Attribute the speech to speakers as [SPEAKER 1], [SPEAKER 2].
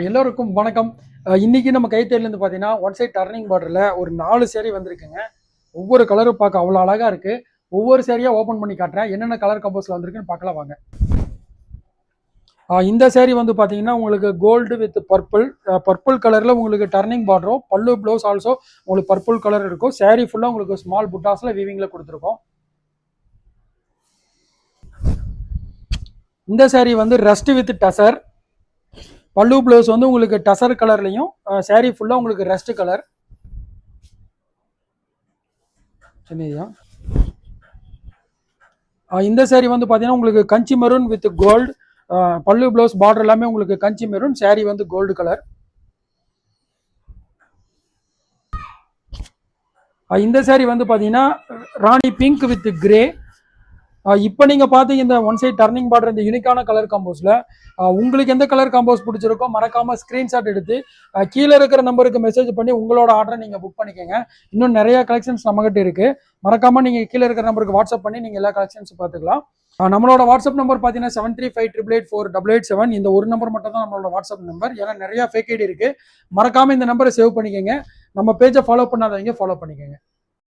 [SPEAKER 1] எல்லோருக்கும் வணக்கம். இன்னைக்கு நம்ம கைத்தேர்லேருந்து பார்த்தீங்கன்னா ஒன் சைட் டர்னிங் பார்டரில் ஒரு 4 சேரீ வந்திருக்குங்க. ஒவ்வொரு கலரும் பார்க்க அவ்வளோ அழகாக இருக்குது. ஒவ்வொரு சேரீயாக ஓப்பன் பண்ணி காட்டுறேன். என்னென்ன கலர் கம்போஸில் வந்திருக்குன்னு பார்க்கலாம் வாங்க. இந்த சேரீ வந்து பார்த்தீங்கன்னா உங்களுக்கு கோல்டு வித் பர்பிள் கலரில் உங்களுக்கு டர்னிங் பார்டரும் பல்லு ப்ளவுஸ் ஆல்சோ உங்களுக்கு பர்பிள் கலர் இருக்கும். சேரீ ஃபுல்லாக உங்களுக்கு ஸ்மால் புட்டாஸில் வீவிங்கில் கொடுத்துருக்கோம். இந்த சேரீ வந்து ரஸ்ட் வித் டசர். பல்லு ப்ளவுஸ் வந்து உங்களுக்கு டசர் கலர்லையும் சாரீ ஃபுல்லாக உங்களுக்கு ரெஸ்ட் கலர். சரியா இந்த சாரீ வந்து பார்த்தீங்கன்னா உங்களுக்கு கஞ்சி மெரூன் வித் கோல்டு. பல்லு ப்ளவுஸ் பார்டர் எல்லாமே உங்களுக்கு கஞ்சி மெரூன், சாரீ வந்து கோல்டு கலர். இந்த சாரீ வந்து பார்த்தீங்கன்னா ராணி பிங்க் வித் கிரே. இப்போ நீங்கள் பார்த்தீங்க இந்த ஒன் சைட் டர்னிங் பார்டர் இந்த யூனிக்கான கலர் காம்போஸில் உங்களுக்கு எந்த கலர் காம்போஸ் பிடிச்சிருக்கோ மறக்காமல் ஸ்க்ரீன்ஷாட் எடுத்து கீழே இருக்கிற நம்பருக்கு மெசேஜ் பண்ணி உங்களோட ஆர்டரை நீங்கள் புக் பண்ணிக்கோங்க. இன்னும் நிறைய கலெக்ஷன்ஸ் நம்மகிட்ட இருக்குது. மறக்காமல் நீங்கள் கீழே இருக்கிற நம்பருக்கு வாட்ஸ்அப் பண்ணி நீங்கள் எல்லா கலெக்ஷன்ஸும் பார்த்துக்கலாம். நம்மளோட வாட்ஸ்அப் நம்பர் பார்த்தீங்கன்னா 7358884887. இந்த ஒரு நம்பர் மட்டும் தான் நம்மளோட வாட்ஸ்அப் நம்பர். ஏன்னா நிறையா ஃபேக் ஐடி இருக்குது. மறக்காமல் இந்த நம்பரை சேவ் பண்ணிக்கோங்க. நம்ம பேஜை ஃபாலோ பண்ணாதவங்க ஃபாலோ பண்ணிக்கோங்க.